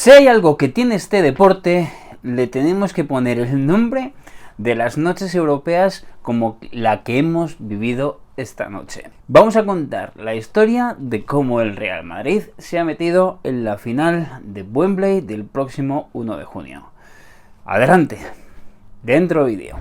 Si hay algo que tiene este deporte, le tenemos que poner el nombre de las noches europeas como la que hemos vivido esta noche. Vamos a contar la historia de cómo el Real Madrid se ha metido en la final de Wembley del próximo 1 de junio. Adelante, dentro vídeo.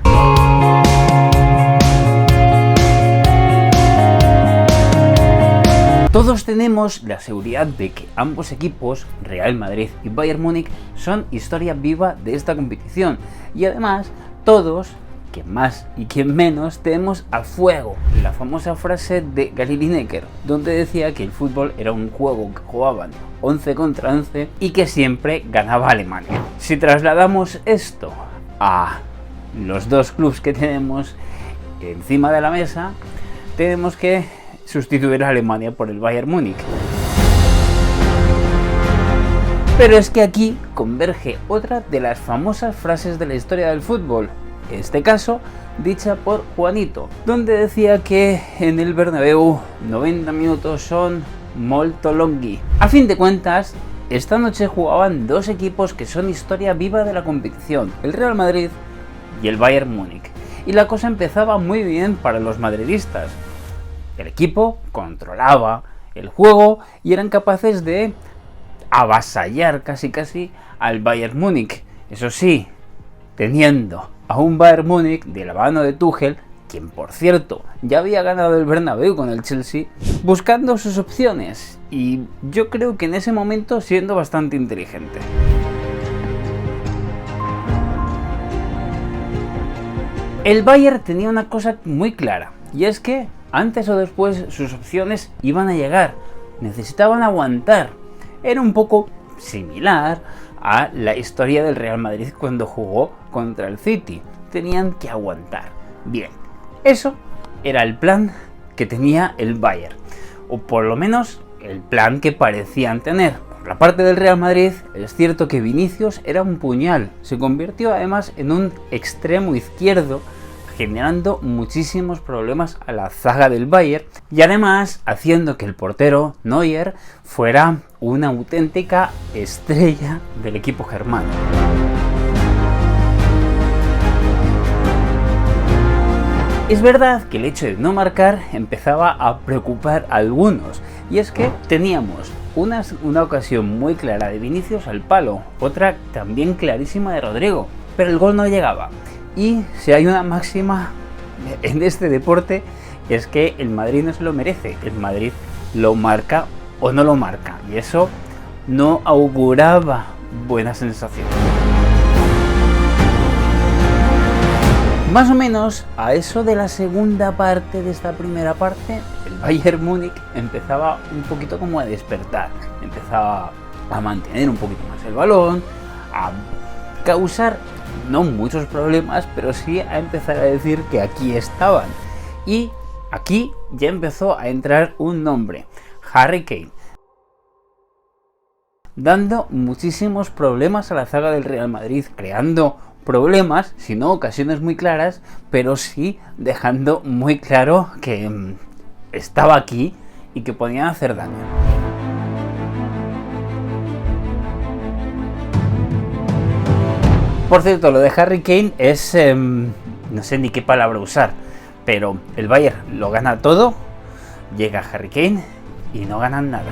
Todos tenemos la seguridad de que ambos equipos, Real Madrid y Bayern Múnich, son historia viva de esta competición. Y además, todos, quien más y quien menos, tenemos a fuego la famosa frase de Gary Lineker, donde decía que el fútbol era un juego que jugaban 11 contra 11 y que siempre ganaba Alemania. Si trasladamos esto a los dos clubes que tenemos encima de la mesa, tenemos que sustituir a Alemania por el Bayern Múnich. Pero es que aquí converge otra de las famosas frases de la historia del fútbol, en este caso dicha por Juanito, donde decía que en el Bernabéu 90 minutos son molto longhi. A fin de cuentas, esta noche jugaban dos equipos que son historia viva de la competición, el Real Madrid y el Bayern Múnich. Y la cosa empezaba muy bien para los madridistas. El equipo controlaba el juego y eran capaces de avasallar casi al Bayern Múnich. Eso sí, teniendo a un Bayern Múnich de la mano de Tuchel, quien por cierto ya había ganado el Bernabéu con el Chelsea, buscando sus opciones y yo creo que en ese momento siendo bastante inteligente. El Bayern tenía una cosa muy clara, y es que antes o después sus opciones iban a llegar, necesitaban aguantar. Era un poco similar a la historia del Real Madrid cuando jugó contra el City, tenían que aguantar. Bien, eso era el plan que tenía el Bayern, o por lo menos el plan que parecían tener. Por la parte del Real Madrid, es cierto que Vinicius era un puñal, se convirtió además en un extremo izquierdo, generando muchísimos problemas a la zaga del Bayern y además haciendo que el portero Neuer fuera una auténtica estrella del equipo germano. Es verdad que el hecho de no marcar empezaba a preocupar a algunos, y es que teníamos una ocasión muy clara de Vinicius al palo, otra también clarísima de Rodrigo, pero el gol no llegaba. Y si hay una máxima en este deporte es que el Madrid no se lo merece, el Madrid lo marca o no lo marca, y eso no auguraba buena sensación. Más o menos a eso de la segunda parte de esta primera parte, el Bayern Múnich empezaba un poquito como a despertar, empezaba a mantener un poquito más el balón, a causar no muchos problemas, pero sí a empezar a decir que aquí estaban. Y aquí ya empezó a entrar un nombre, Harry Kane, dando muchísimos problemas a la zaga del Real Madrid, creando problemas, si no ocasiones muy claras, pero sí dejando muy claro que estaba aquí y que podían hacer daño. Por cierto, lo de Harry Kane es, no sé ni qué palabra usar, pero el Bayern lo gana todo, llega Harry Kane y no ganan nada.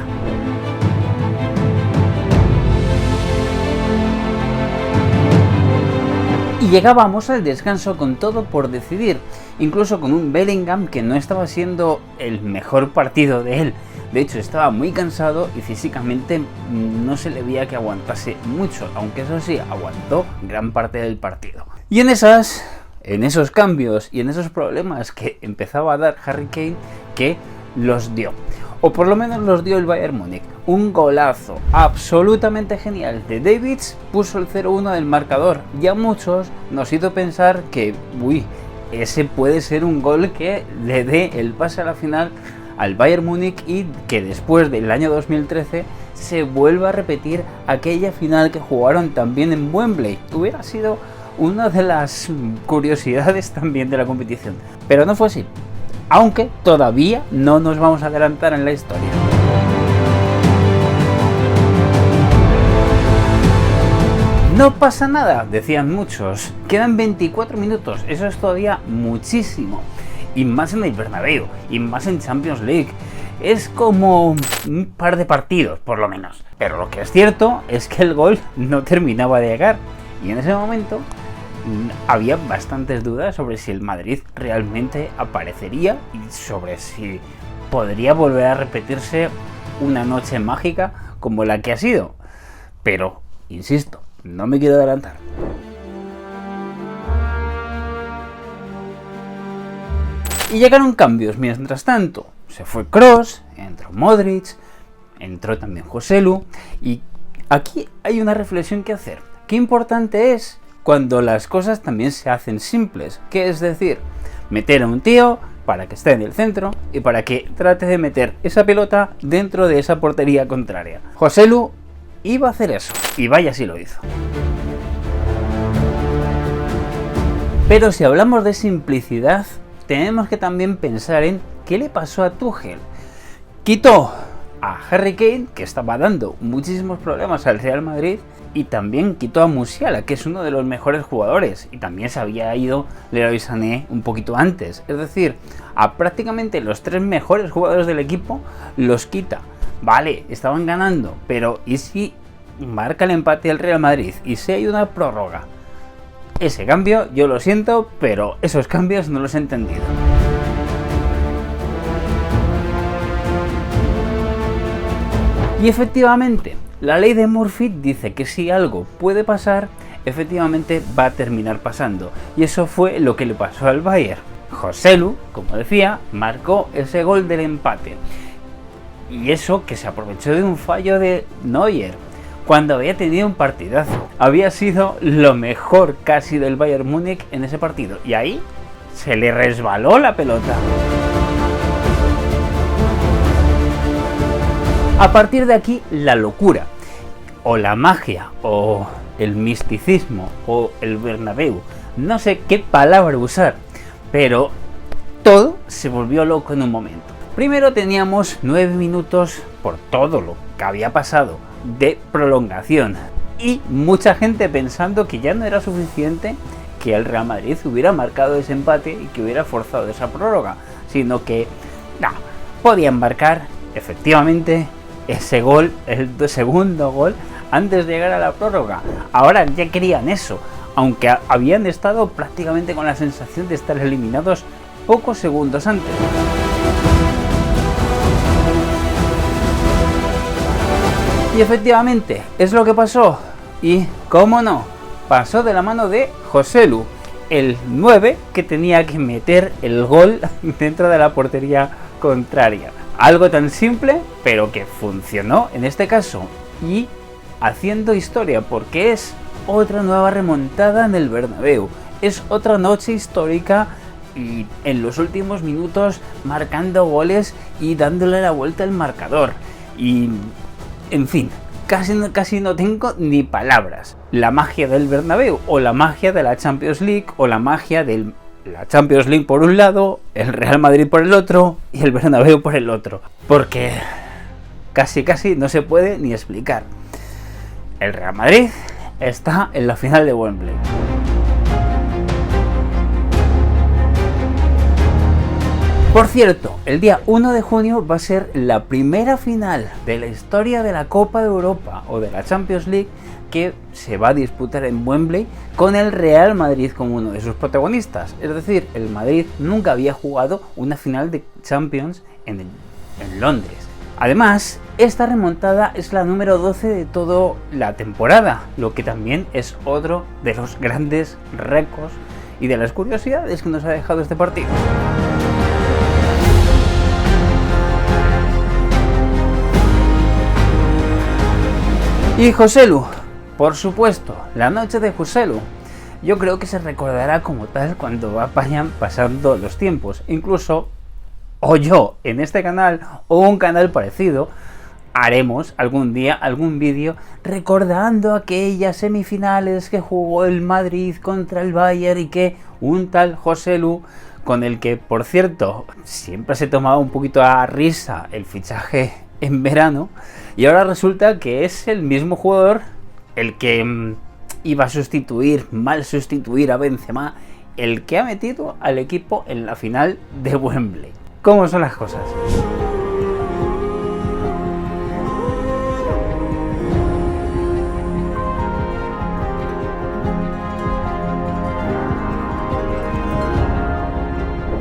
Y llegábamos al descanso con todo por decidir, incluso con un Bellingham que no estaba siendo el mejor partido de él. De hecho, estaba muy cansado y físicamente no se le veía que aguantase mucho, aunque eso sí, aguantó gran parte del partido. Y en esos cambios y en esos problemas que empezaba a dar Harry Kane, que los dio. O por lo menos los dio el Bayern Múnich. Un golazo absolutamente genial de Davids puso el 0-1 del marcador. Y a muchos nos hizo pensar que, ese puede ser un gol que le dé el pase a la final al Bayern Múnich y que después del año 2013 se vuelva a repetir aquella final que jugaron también en Wembley. Hubiera sido una de las curiosidades también de la competición, pero no fue así, aunque todavía no nos vamos a adelantar en la historia. No pasa nada, decían muchos. Quedan 24 minutos, eso es todavía muchísimo. Y más en el Bernabéu, y más en Champions League. Es como un par de partidos, por lo menos. Pero lo que es cierto es que el gol no terminaba de llegar. Y en ese momento había bastantes dudas sobre si el Madrid realmente aparecería y sobre si podría volver a repetirse una noche mágica como la que ha sido. Pero, insisto, no me quiero adelantar. Y llegaron cambios mientras tanto. Se fue Kroos, entró Modric, entró también Joselu. Y aquí hay una reflexión que hacer. Qué importante es cuando las cosas también se hacen simples. Que es decir, meter a un tío para que esté en el centro y para que trate de meter esa pelota dentro de esa portería contraria. Joselu iba a hacer eso, y vaya si lo hizo. Pero si hablamos de simplicidad, tenemos que también pensar en qué le pasó a Tuchel. Quitó a Harry Kane, que estaba dando muchísimos problemas al Real Madrid, y también quitó a Musiala, que es uno de los mejores jugadores, y también se había ido Leroy Sané un poquito antes. Es decir, a prácticamente los 3 mejores jugadores del equipo los quita. Vale, estaban ganando, pero ¿y si marca el empate el Real Madrid? ¿Y si hay una prórroga? Ese cambio, yo lo siento, pero esos cambios no los he entendido. Y efectivamente, la ley de Murphy dice que si algo puede pasar, efectivamente va a terminar pasando. Y eso fue lo que le pasó al Bayern. Joselu, como decía, marcó ese gol del empate. Y eso que se aprovechó de un fallo de Neuer, cuando había tenido un partidazo. Había sido lo mejor casi del Bayern Múnich en ese partido. Y ahí se le resbaló la pelota. A partir de aquí, la locura, o la magia, o el misticismo, o el Bernabéu, no sé qué palabra usar, pero todo se volvió loco en un momento. Primero teníamos 9 minutos por todo lo que había pasado de prolongación, y mucha gente pensando que ya no era suficiente que el Real Madrid hubiera marcado ese empate y que hubiera forzado esa prórroga, sino que no, podían marcar efectivamente ese gol, el segundo gol, antes de llegar a la prórroga. Ahora ya querían eso, aunque habían estado prácticamente con la sensación de estar eliminados pocos segundos antes. Y efectivamente, es lo que pasó. Y cómo no, pasó de la mano de Joselu, el 9 que tenía que meter el gol dentro de la portería contraria. Algo tan simple, pero que funcionó en este caso. Y haciendo historia, porque es otra nueva remontada en el Bernabéu. Es otra noche histórica y en los últimos minutos marcando goles y dándole la vuelta al marcador. Y, en fin, casi no tengo ni palabras. La magia del Bernabéu, o la magia de la Champions League, o la magia de la Champions League por un lado, el Real Madrid por el otro y el Bernabéu por el otro. Porque casi no se puede ni explicar. El Real Madrid está en la final de Wembley. Por cierto, el día 1 de junio va a ser la primera final de la historia de la Copa de Europa o de la Champions League que se va a disputar en Wembley con el Real Madrid como uno de sus protagonistas. Es decir, el Madrid nunca había jugado una final de Champions en Londres. Además, esta remontada es la número 12 de toda la temporada, lo que también es otro de los grandes récords y de las curiosidades que nos ha dejado este partido. Y Joselu, por supuesto, la noche de Joselu. Yo creo que se recordará como tal cuando vayan pasando los tiempos. Incluso, o yo en este canal, o un canal parecido, haremos algún día algún vídeo recordando aquellas semifinales que jugó el Madrid contra el Bayern y que un tal Joselu, con el que, por cierto, siempre se tomaba un poquito a risa el fichaje en verano, y ahora resulta que es el mismo jugador el que iba a mal sustituir a Benzema, el que ha metido al equipo en la final de Wembley. ¿Cómo son las cosas?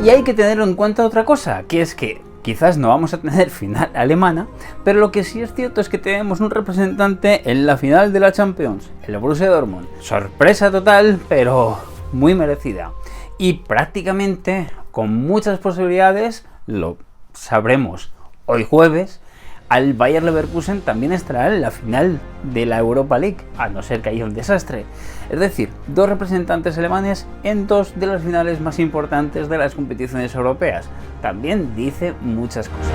Y hay que tener en cuenta otra cosa, que es que quizás no vamos a tener final alemana, pero lo que sí es cierto es que tenemos un representante en la final de la Champions, el Borussia Dortmund. Sorpresa total, pero muy merecida. Y prácticamente con muchas posibilidades, lo sabremos hoy jueves, al Bayer Leverkusen también estará en la final de la Europa League, a no ser que haya un desastre. Es decir, dos representantes alemanes en dos de las finales más importantes de las competiciones europeas. También dice muchas cosas.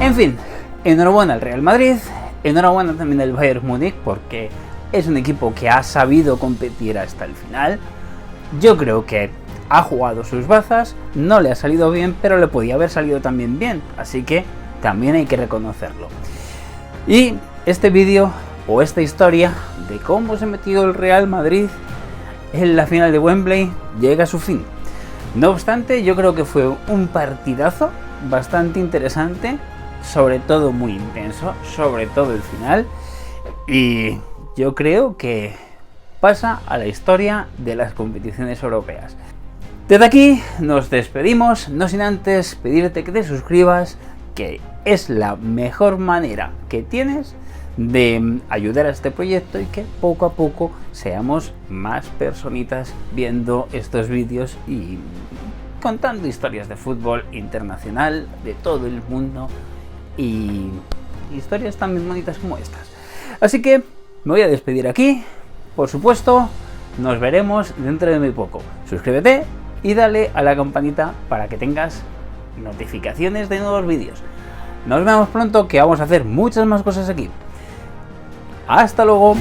En fin, enhorabuena al Real Madrid, enhorabuena también al Bayern Múnich, porque es un equipo que ha sabido competir hasta el final. Yo creo que ha jugado sus bazas, no le ha salido bien, pero le podía haber salido también bien, así que también hay que reconocerlo. Y este vídeo o esta historia de cómo se metió el Real Madrid en la final de Wembley llega a su fin. No obstante, yo creo que fue un partidazo bastante interesante, sobre todo muy intenso, sobre todo el final, y yo creo que pasa a la historia de las competiciones europeas. Desde aquí nos despedimos, no sin antes pedirte que te suscribas, que es la mejor manera que tienes de ayudar a este proyecto y que poco a poco seamos más personitas viendo estos vídeos y contando historias de fútbol internacional, de todo el mundo y historias también bonitas como estas. Así que me voy a despedir aquí. Por supuesto, nos veremos dentro de muy poco. Suscríbete y dale a la campanita para que tengas notificaciones de nuevos vídeos. Nos vemos pronto, que vamos a hacer muchas más cosas aquí. ¡Hasta luego!